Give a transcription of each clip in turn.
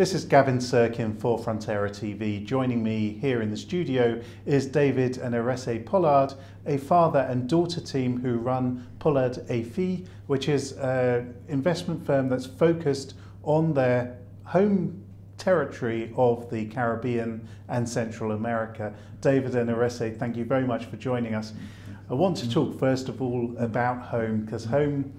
This is Gavin Serkin for Frontera TV. Joining me here in the studio is David and Arésé Pollard, a father and daughter team who run Pollard AFI, which is an investment firm that's focused on their home territory of the Caribbean and Central America. David and Arésé, thank you very much for joining us. I want to talk first of all about home, because home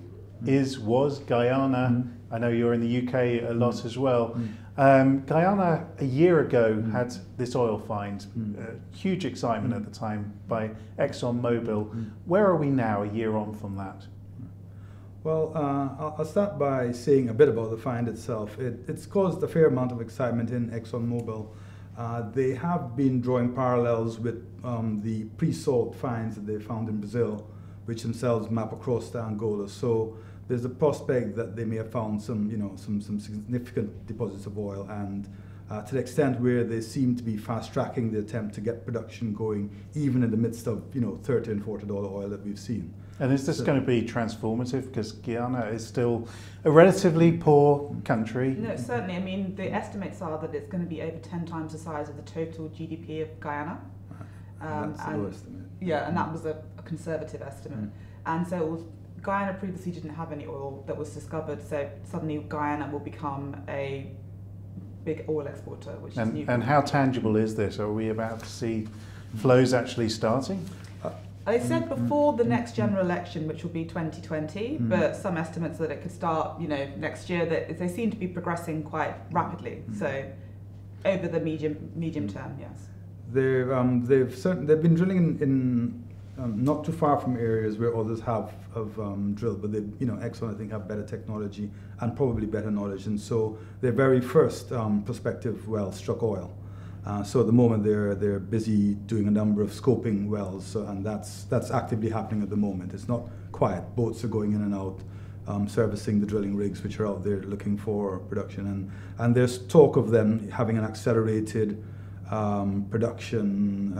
was Guyana. I know you're in the UK a lot as well. Guyana a year ago had this oil find, huge excitement at the time by Exxon Mobil. Where are we now a year on from that? Well, I'll start by saying a bit about the find itself. It's caused a fair amount of excitement in Exxon Mobil. They have been drawing parallels with the pre-salt finds that they found in Brazil, which themselves map across to Angola. So there's a prospect that they may have found some significant deposits of oil, and to the extent where they seem to be fast-tracking the attempt to get production going, even in the midst of $30 and $40 oil that we've seen. And is this going to be transformative, because Guyana is still a relatively poor country? No, certainly. I mean, the estimates are that it's going to be over 10 times the size of the total GDP of Guyana. That's a low estimate. Yeah, and that was a conservative estimate. And so it was, Guyana previously didn't have any oil that was discovered, so suddenly Guyana will become a big oil exporter, which is new. And how tangible is this? Are we about to see flows actually starting? They said before the next general election, which will be 2020, but some estimates that it could start, next year. That they seem to be progressing quite rapidly. So over the medium term, yes. They've been drilling in not too far from areas where others have drilled, but they, Exxon I think have better technology and probably better knowledge, and so their very first prospective well struck oil. So at the moment they're busy doing a number of scoping wells, and that's actively happening at the moment. It's not quiet. Boats are going in and out, servicing the drilling rigs which are out there looking for production, and there's talk of them having an accelerated production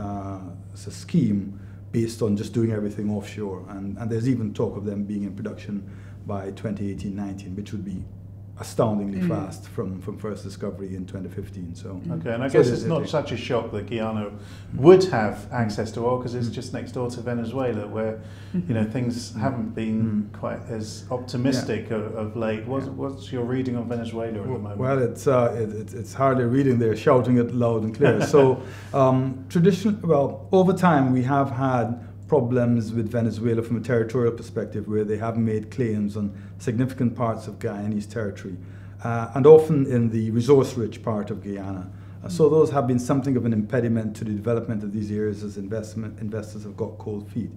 scheme based on just doing everything offshore, and there's even talk of them being in production by 2018-19, which would be astoundingly fast from first discovery in 2015. So okay, and I guess it's not such a shock that Guyana would have access to oil, because it's just next door to Venezuela, where things haven't been quite as optimistic of late. What's your reading on Venezuela at the moment? Well, it's hardly reading. They're shouting it loud and clear. So over time we have had problems with Venezuela from a territorial perspective, where they have made claims on significant parts of Guyanese territory, and often in the resource-rich part of Guyana. So those have been something of an impediment to the development of these areas as investors have got cold feet.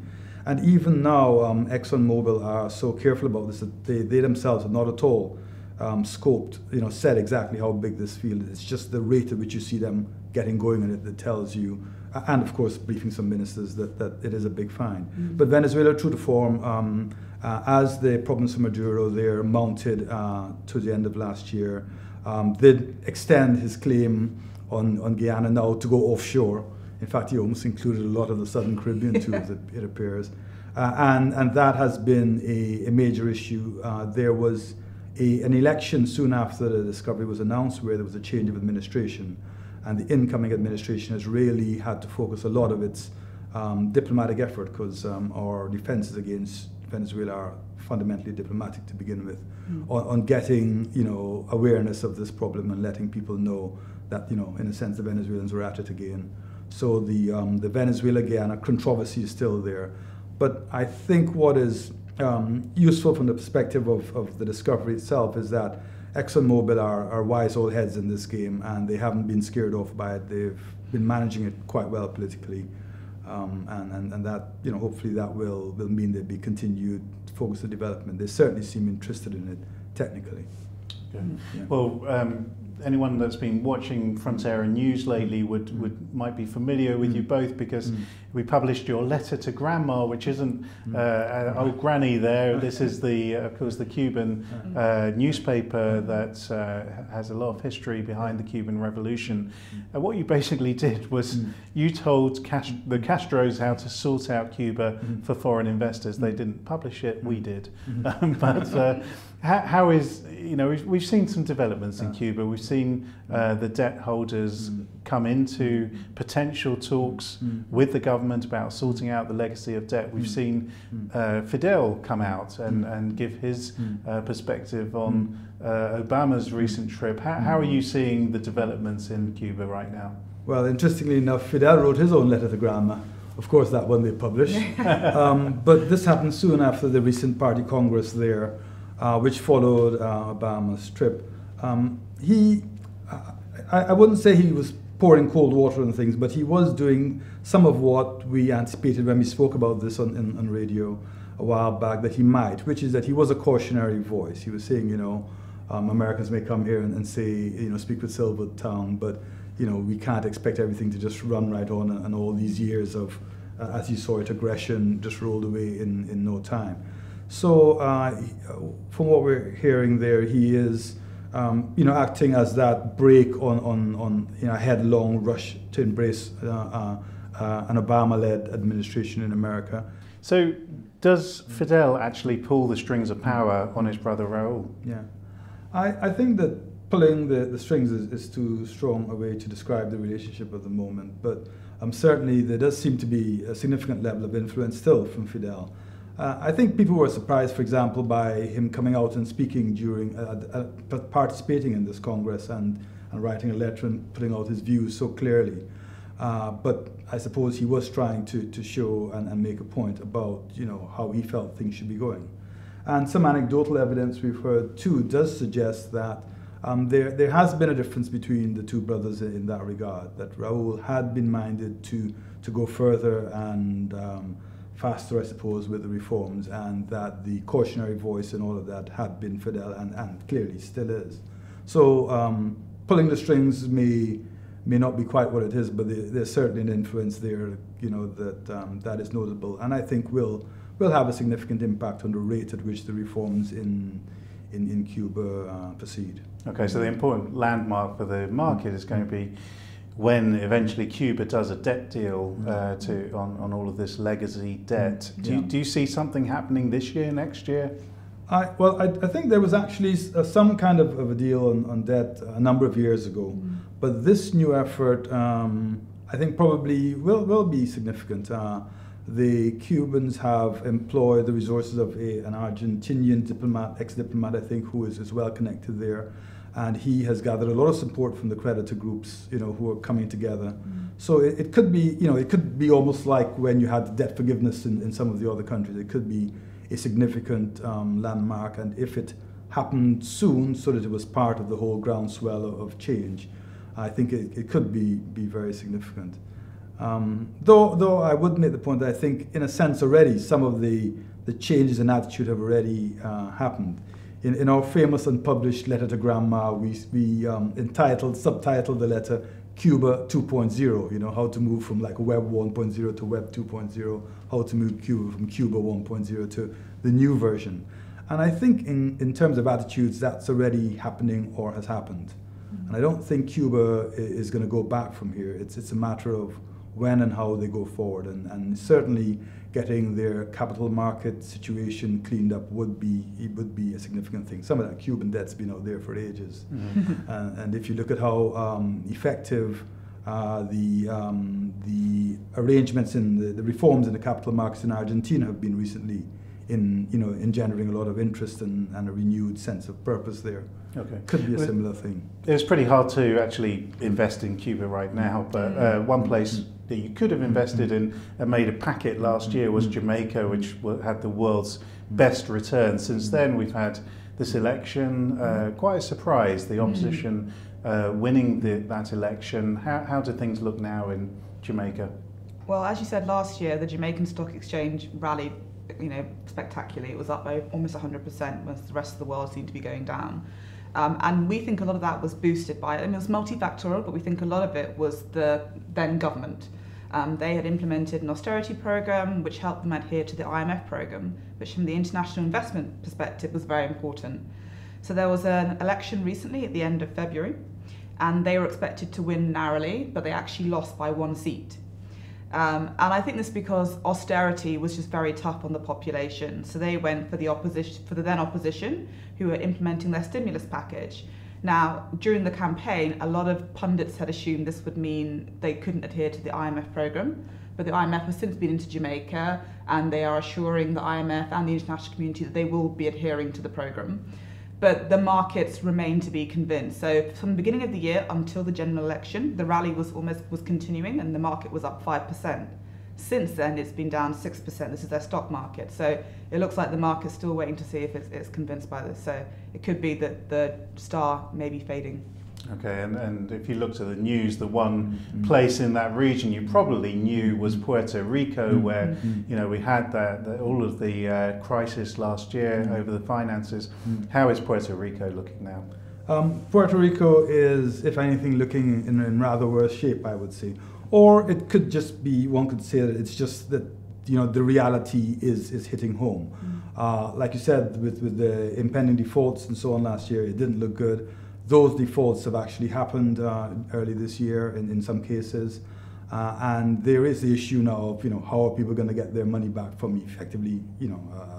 And even now, Exxon Mobil are so careful about this that they themselves have not at all scoped, said exactly how big this field is. It's just the rate at which you see them getting going in it that tells you, and of course briefing some ministers, that it is a big find. But Venezuela, true to form, as the problems from Maduro there mounted to the end of last year, did extend his claim on Guyana now to go offshore. In fact, he almost included a lot of the Southern Caribbean too, as it appears. And that has been a major issue. There was an election soon after the discovery was announced, where there was a change of administration, and the incoming administration has really had to focus a lot of its diplomatic effort, because our defenses against Venezuela are fundamentally diplomatic to begin with, on getting awareness of this problem and letting people know that in a sense the Venezuelans were at it again. So the Venezuela-Guyana controversy is still there, but I think what is useful from the perspective of the discovery itself is that Exxon Mobil are wise old heads in this game, and they haven't been scared off by it. They've been managing it quite well politically, and that hopefully that will mean there'll be continued focus on development. They certainly seem interested in it technically. Okay. Yeah. Well, anyone that's been watching Frontera News lately might be familiar with you both, because we published your letter to Grandma, which isn't old Granny there. This is of course the Cuban newspaper that has a lot of history behind the Cuban Revolution. And what you basically did was you told the Castros how to sort out Cuba for foreign investors. They didn't publish it, we did. But How is, we've seen some developments in Cuba. We've seen the debt holders come into potential talks with the government about sorting out the legacy of debt. We've seen Fidel come out and give his perspective on Obama's recent trip. How are you seeing the developments in Cuba right now? Well, interestingly enough, Fidel wrote his own letter to Grandma. Of course, that won't be published. But this happened soon after the recent party congress there, which followed Obama's trip. I wouldn't say he was pouring cold water on things, but he was doing some of what we anticipated when we spoke about this on radio a while back that he might, which is that he was a cautionary voice. He was saying, Americans may come here and say, speak with silver tongue, but we can't expect everything to just run right on, and all these years of, as you saw it, aggression just rolled away in no time. So from what we're hearing there, he is, acting as that brake on a headlong rush to embrace an Obama-led administration in America. So does Fidel actually pull the strings of power on his brother Raúl? Yeah, I think that pulling the strings is too strong a way to describe the relationship at the moment, but certainly there does seem to be a significant level of influence still from Fidel. I think people were surprised, for example, by him coming out and speaking during, participating in this Congress and writing a letter and putting out his views so clearly. But I suppose he was trying to show and make a point about, how he felt things should be going. And some anecdotal evidence we've heard too does suggest that there has been a difference between the two brothers in that regard, that Raúl had been minded to go further and faster, I suppose, with the reforms, and that the cautionary voice and all of that had been Fidel and clearly still is. So pulling the strings may not be quite what it is, but there's certainly an influence there, that is notable, and I think will have a significant impact on the rate at which the reforms in Cuba proceed. Okay, so the important landmark for the market is going to be when eventually Cuba does a debt deal on all of this legacy debt. Do you see something happening this year, next year? I think there was actually some kind of a deal on debt a number of years ago, but this new effort, I think, probably will be significant. The Cubans have employed the resources of an Argentinian diplomat, ex-diplomat, I think, who is well connected there, and he has gathered a lot of support from the creditor groups, who are coming together. So it could be, it could be almost like when you had debt forgiveness in some of the other countries. It could be a significant landmark, and if it happened soon, so that it was part of the whole groundswell of change, I think it could be very significant. Though I would make the point that I think, in a sense, already some of the changes in attitude have already happened. In our famous unpublished letter to Grandma, we subtitled the letter Cuba 2.0, how to move from like Web 1.0 to Web 2.0, how to move Cuba from Cuba 1.0 to the new version. And I think in terms of attitudes, that's already happening or has happened. And I don't think Cuba is going to go back from here. It's a matter of when and how they go forward, and certainly getting their capital market situation cleaned up would be a significant thing. Some of that Cuban debt's been out there for ages, and if you look at how effective the arrangements in the reforms in the capital markets in Argentina have been recently, in engendering a lot of interest and a renewed sense of purpose there. Okay. Could be a similar thing. It's pretty hard to actually invest in Cuba right now, but one place that you could have invested in and made a packet last year was Jamaica, which had the world's best return. Since then, we've had this election, quite a surprise, the opposition winning that election. How do things look now in Jamaica? Well, as you said, last year, the Jamaican Stock Exchange rallied spectacularly. It was up by almost 100%, when the rest of the world seemed to be going down. And we think a lot of that was boosted by, it was multifactorial, but we think a lot of it was the then government. They had implemented an austerity program which helped them adhere to the IMF program, which from the international investment perspective was very important. So there was an election recently at the end of February, and they were expected to win narrowly, but they actually lost by 1 seat. And I think this is because austerity was just very tough on the population. So they went for the opposition, for the then opposition, who were implementing their stimulus package. Now, during the campaign, a lot of pundits had assumed this would mean they couldn't adhere to the IMF program. But the IMF has since been into Jamaica, and they are assuring the IMF and the international community that they will be adhering to the program. But the markets remain to be convinced. So from the beginning of the year until the general election, the rally was continuing, and the market was up 5%. Since then, it's been down 6%. This is their stock market. So it looks like the market's still waiting to see if it's convinced by this. So it could be that the star may be fading. Okay, and if you looked at the news, the one place in that region you probably knew was Puerto Rico, where we had all of the crisis last year over the finances. How is Puerto Rico looking now? Puerto Rico is, if anything, looking in rather worse shape, I would say. Or it could just be, one could say that it's just that the reality is hitting home. Like you said, with the impending defaults and so on last year, it didn't look good. Those defaults have actually happened early this year in some cases, and there is the issue now of how are people going to get their money back from effectively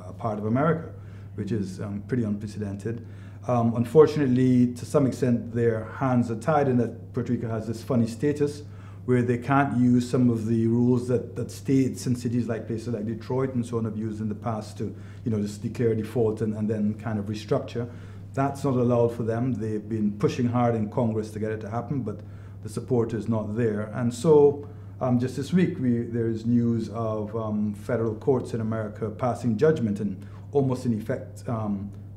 a part of America, which is pretty unprecedented. Unfortunately, to some extent, their hands are tied in that Puerto Rico has this funny status where they can't use some of the rules that states and cities like places like Detroit and so on have used in the past to just declare default and then kind of restructure. That's not allowed for them. They've been pushing hard in Congress to get it to happen, but the support is not there. And so just this week, there is news of federal courts in America passing judgment and almost in effect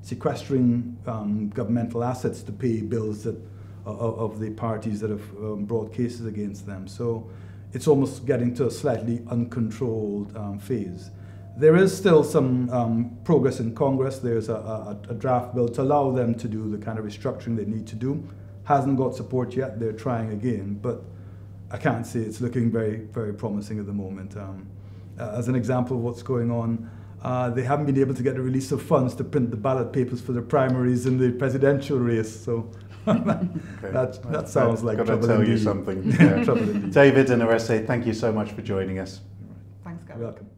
sequestering governmental assets to pay bills of the parties that have brought cases against them. So it's almost getting to a slightly uncontrolled phase. There is still some progress in Congress. There's a draft bill to allow them to do the kind of restructuring they need to do. Hasn't got support yet. They're trying again, but I can't say it's looking very, very promising at the moment. As an example of what's going on, they haven't been able to get the release of funds to print the ballot papers for the primaries in the presidential race. So that sounds like trouble. Got to tell you something. Yeah. Trouble indeed. David and Arésé, thank you so much for joining us. Thanks, Gavin. You're welcome.